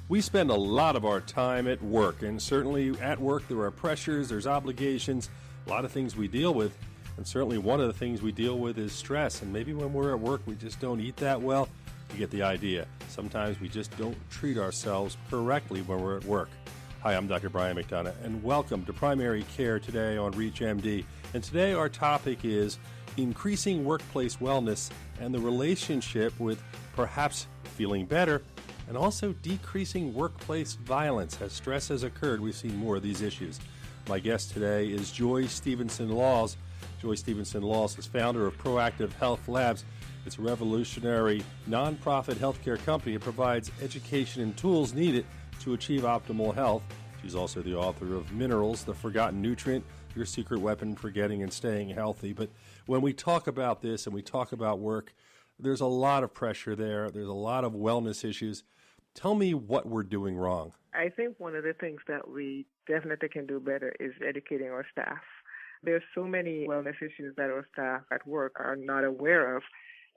We spend a lot of our time at work, and certainly at work there are pressures, there's obligations, a lot of things we deal with, and certainly one of the things we deal with is stress. And maybe when we're at work we just don't eat that well. You get the idea. Sometimes we just don't treat ourselves correctly when we're at work. Hi, I'm Dr. Brian McDonough, and welcome to Primary Care today on ReachMD. And today our topic is increasing workplace wellness and the relationship with perhaps feeling better and also decreasing workplace violence. As stress has occurred, we've seen more of these issues. My guest today is Joy Stephenson-Laws. Joy Stephenson-Laws is founder of Proactive Health Labs. It's a revolutionary nonprofit healthcare company. It provides education and tools needed to achieve optimal health. She's also the author of Minerals, the Forgotten Nutrient, Your Secret Weapon for Getting and Staying Healthy. But when we talk about this and we talk about work, there's a lot of pressure there. There's a lot of wellness issues. Tell me what we're doing wrong. I think one of the things that we definitely can do better is educating our staff. There's so many wellness issues that our staff at work are not aware of.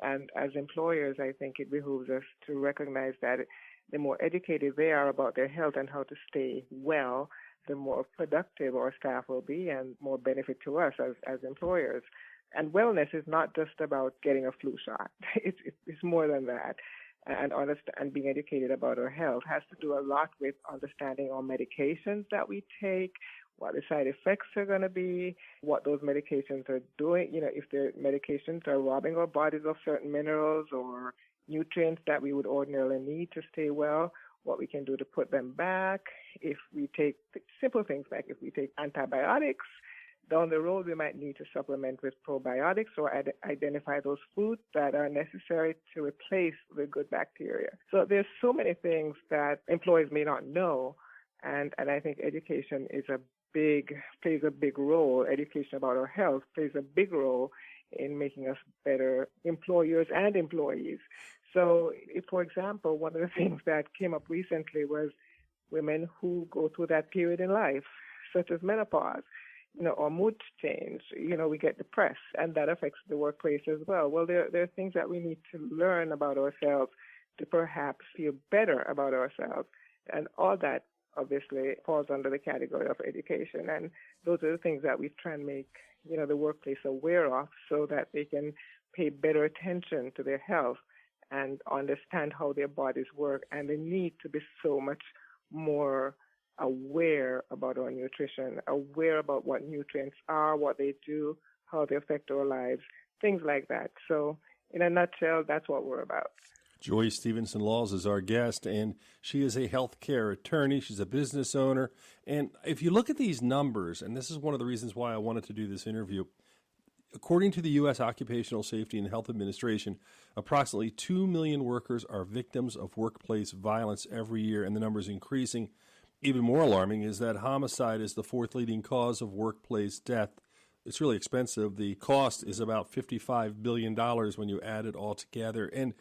And as employers, I think it behooves us to recognize that the more educated they are about their health and how to stay well, the more productive our staff will be and more benefit to us as employers. And wellness is not just about getting a flu shot. It's more than that. And being educated about our health has to do a lot with understanding our medications that we take, what the side effects are going to be, what those medications are doing, if the medications are robbing our bodies of certain minerals or nutrients that we would ordinarily need to stay well, what we can do to put them back. If we take simple things like if we take antibiotics, down the road we might need to supplement with probiotics or identify those foods that are necessary to replace the good bacteria. So there's so many things that employees may not know, and I think education plays a big role. Education about our health plays a big role in making us better employers and employees. So, for example, one of the things that came up recently was women who go through that period in life, such as menopause, or mood change. We get depressed, and that affects the workplace as well. Well, there are things that we need to learn about ourselves to perhaps feel better about ourselves, and all that obviously falls under the category of education. And those are the things that we try and make, the workplace aware of so that they can pay better attention to their health and understand how their bodies work and the need to be so much more aware about our nutrition, aware about what nutrients are, what they do, how they affect our lives, things like that. So in a nutshell, that's what we're about. Joy Stephenson-Laws is our guest, and she is a healthcare attorney. She's a business owner. And if you look at these numbers, and this is one of the reasons why I wanted to do this interview, according to the U.S. Occupational Safety and Health Administration, approximately 2 million workers are victims of workplace violence every year, and the number is increasing. Even more alarming is that homicide is the fourth leading cause of workplace death. It's really expensive. The cost is about $55 billion when you add it all together. And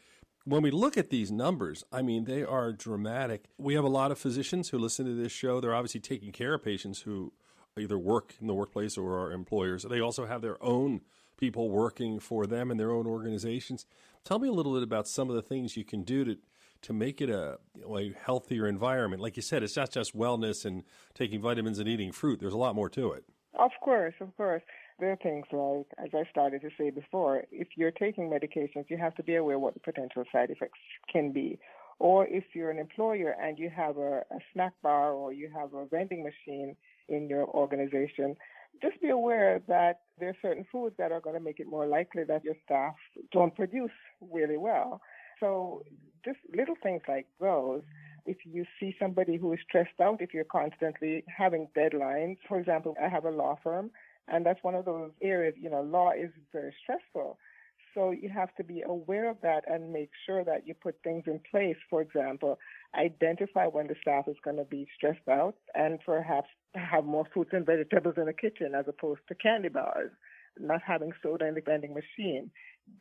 when we look at these numbers, they are dramatic. We have a lot of physicians who listen to this show. They're obviously taking care of patients who either work in the workplace or are employers. They also have their own people working for them in their own organizations. Tell me a little bit about some of the things you can do to make it a healthier environment. Like you said, it's not just wellness and taking vitamins and eating fruit. There's a lot more to it. Of course. There are things like, as I started to say before, if you're taking medications, you have to be aware what the potential side effects can be. Or if you're an employer and you have a snack bar or you have a vending machine in your organization, just be aware that there are certain foods that are going to make it more likely that your staff don't produce really well. So just little things like those. If you see somebody who is stressed out, if you're constantly having deadlines, for example, I have a law firm, and that's one of those areas, law is very stressful. So you have to be aware of that and make sure that you put things in place. For example, identify when the staff is going to be stressed out and perhaps have more fruits and vegetables in the kitchen as opposed to candy bars, not having soda in the vending machine,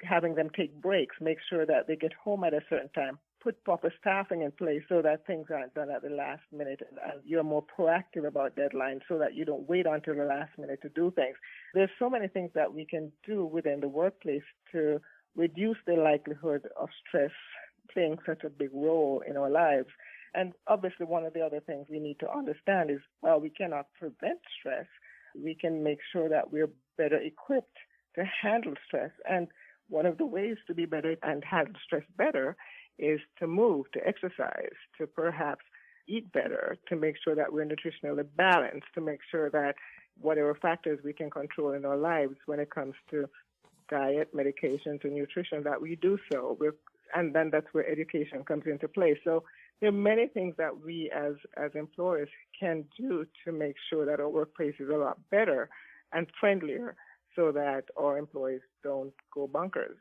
having them take breaks, make sure that they get home at a certain time, put proper staffing in place so that things aren't done at the last minute and you're more proactive about deadlines so that you don't wait until the last minute to do things. There's so many things that we can do within the workplace to reduce the likelihood of stress playing such a big role in our lives. And obviously, one of the other things we need to understand is, while we cannot prevent stress, we can make sure that we're better equipped to handle stress. And one of the ways to be better and handle stress better is to move, to exercise, to perhaps eat better, to make sure that we're nutritionally balanced, to make sure that whatever factors we can control in our lives when it comes to diet, medications, and nutrition, that we do so. And then that's where education comes into play. So there are many things that we as employers can do to make sure that our workplace is a lot better and friendlier so that our employees don't go bonkers.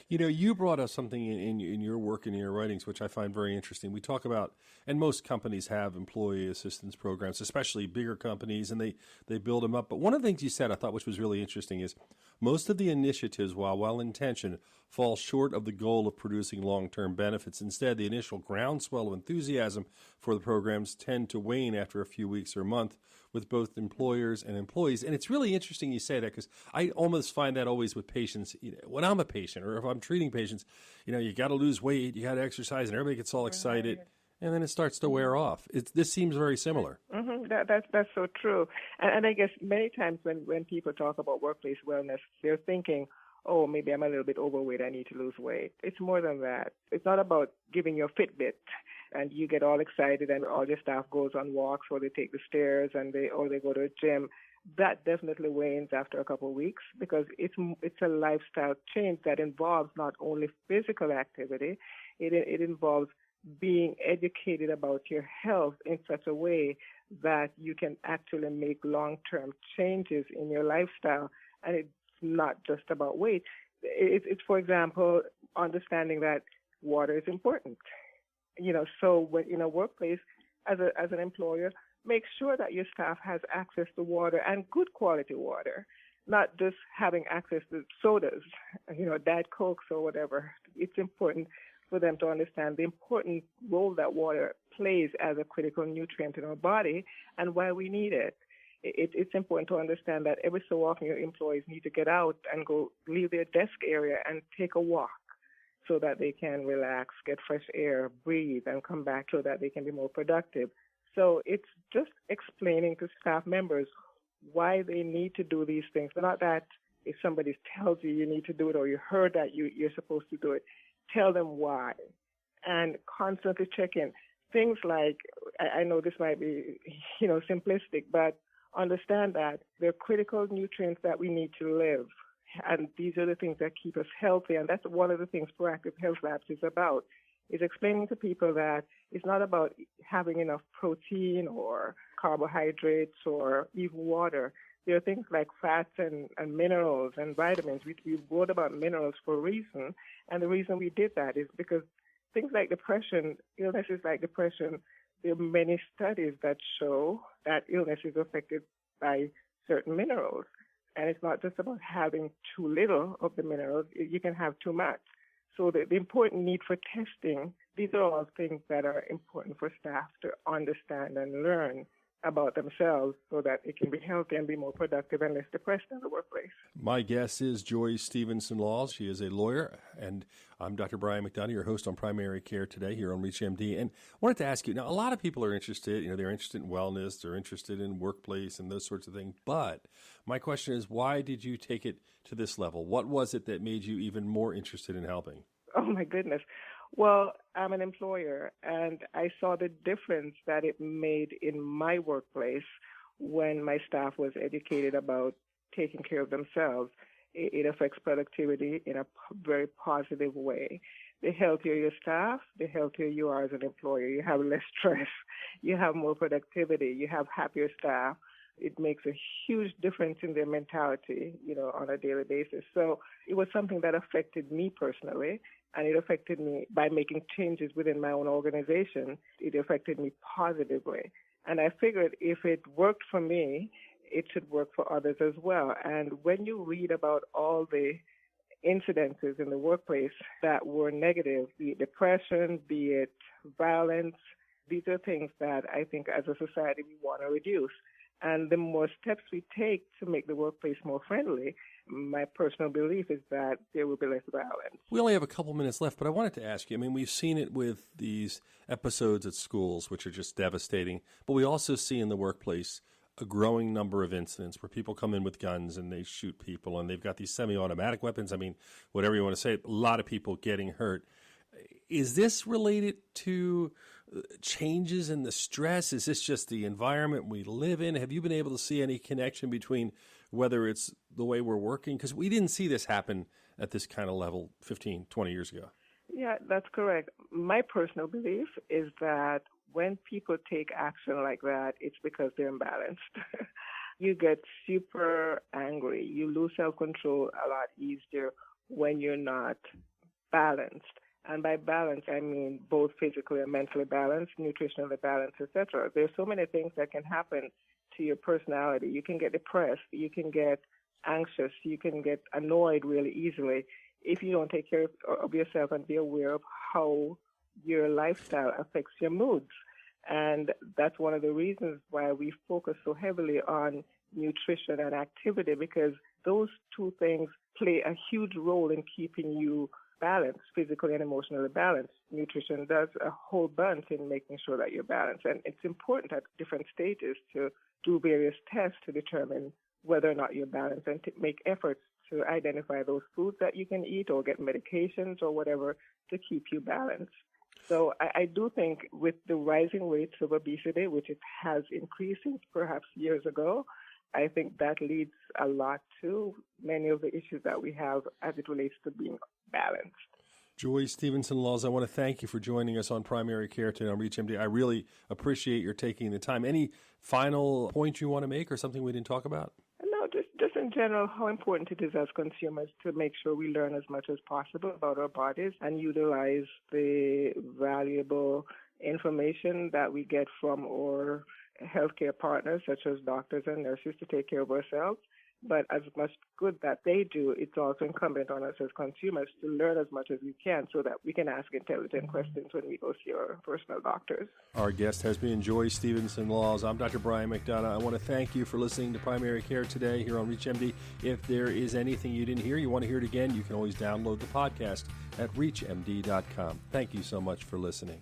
You brought up something in your work and in your writings, which I find very interesting. We talk about, and most companies have employee assistance programs, especially bigger companies, and they build them up. But one of the things you said, I thought, which was really interesting, is most of the initiatives, while well-intentioned, fall short of the goal of producing long-term benefits. Instead, the initial groundswell of enthusiasm for the programs tend to wane after a few weeks or a month with both employers and employees. And it's really interesting you say that, because I almost find that always with patients. When I'm a patient or if I'm treating patients, you got to lose weight, you got to exercise, and everybody gets all excited. And then it starts to wear off. This seems very similar. Mm-hmm. That's so true. And I guess many times when people talk about workplace wellness, they're thinking, oh, maybe I'm a little bit overweight, I need to lose weight. It's more than that. It's not about giving your Fitbit and you get all excited and all your staff goes on walks or they take the stairs or they go to a gym. That definitely wanes after a couple of weeks, because it's a lifestyle change that involves not only physical activity, it involves being educated about your health in such a way that you can actually make long-term changes in your lifestyle. And it's not just about weight. It's, for example, understanding that water is important. So when in a workplace, as an employer, make sure that your staff has access to water and good quality water, not just having access to sodas, Diet Cokes or whatever. It's important for them to understand the important role that water plays as a critical nutrient in our body and why we need it. It's important to understand that every so often your employees need to get out and go leave their desk area and take a walk so that they can relax, get fresh air, breathe, and come back so that they can be more productive. So it's just explaining to staff members why they need to do these things. Not that if somebody tells you need to do it or you heard that you're supposed to do it, tell them why. And constantly check in. Things like, I know this might be, simplistic, but understand that they're critical nutrients that we need to live. And these are the things that keep us healthy. And that's one of the things Proactive Health Labs is about, is explaining to people that it's not about having enough protein or carbohydrates or even water. There are things like fats and minerals and vitamins. We wrote about minerals for a reason. And the reason we did that is because things like depression, illnesses like depression, there are many studies that show that illness is affected by certain minerals. And it's not just about having too little of the minerals. You can have too much. So the important need for testing, these are all things that are important for staff to understand and learn about themselves so that it can be healthy and be more productive and less depressed in the workplace. My guest is Joy Stephenson-Laws. She is a lawyer, and I'm Dr. Brian McDonough, your host on Primary Care today here on ReachMD. And I wanted to ask you, now a lot of people are interested, they're interested in wellness, they're interested in workplace and those sorts of things. But my question is, why did you take it to this level? What was it that made you even more interested in helping? Oh, my goodness. Well, I'm an employer, and I saw the difference that it made in my workplace when my staff was educated about taking care of themselves. It affects productivity in a very positive way. The healthier your staff, the healthier you are as an employer. You have less stress. You have more productivity. You have happier staff. It makes a huge difference in their mentality, on a daily basis. So it was something that affected me personally, and it affected me by making changes within my own organization. It affected me positively. And I figured if it worked for me, it should work for others as well. And when you read about all the incidences in the workplace that were negative, be it depression, be it violence, these are things that I think as a society we want to reduce. And the more steps we take to make the workplace more friendly, my personal belief is that there will be less violence. We only have a couple minutes left, but I wanted to ask you, I mean, we've seen it with these episodes at schools, which are just devastating, but we also see in the workplace a growing number of incidents where people come in with guns and they shoot people, and they've got these semi-automatic weapons. I mean, whatever you want to say, a lot of people getting hurt. Is this related to changes in the stress? Is this just the environment we live in? Have you been able to see any connection between whether it's the way we're working? Because we didn't see this happen at this kind of level 15, 20 years ago. Yeah, that's correct. My personal belief is that when people take action like that, it's because they're imbalanced. You get super angry. You lose self-control a lot easier when you're not balanced. And by balance, I mean both physically and mentally balanced, nutritionally balanced, etc. There's so many things that can happen to your personality. You can get depressed. You can get anxious. You can get annoyed really easily if you don't take care of yourself and be aware of how your lifestyle affects your moods. And that's one of the reasons why we focus so heavily on nutrition and activity, because those two things play a huge role in keeping you balanced, physically and emotionally balanced. Nutrition does a whole bunch in making sure that you're balanced. And it's important at different stages to do various tests to determine whether or not you're balanced and to make efforts to identify those foods that you can eat or get medications or whatever to keep you balanced. So I do think with the rising rates of obesity, which it has increased since perhaps years ago, I think that leads a lot to many of the issues that we have as it relates to being balanced. Joy Stephenson-Laws, I want to thank you for joining us on Primary Care today on ReachMD. I really appreciate your taking the time. Any final point you want to make or something we didn't talk about? No, just in general, how important it is as consumers to make sure we learn as much as possible about our bodies and utilize the valuable information that we get from our healthcare partners, such as doctors and nurses, to take care of ourselves. But as much good that they do, it's also incumbent on us as consumers to learn as much as we can so that we can ask intelligent questions when we go see our personal doctors. Our guest has been Joy Stephenson-Laws. I'm Dr. Brian McDonough. I want to thank you for listening to Primary Care today here on ReachMD. If there is anything you didn't hear, you want to hear it again, you can always download the podcast at reachmd.com. Thank you so much for listening.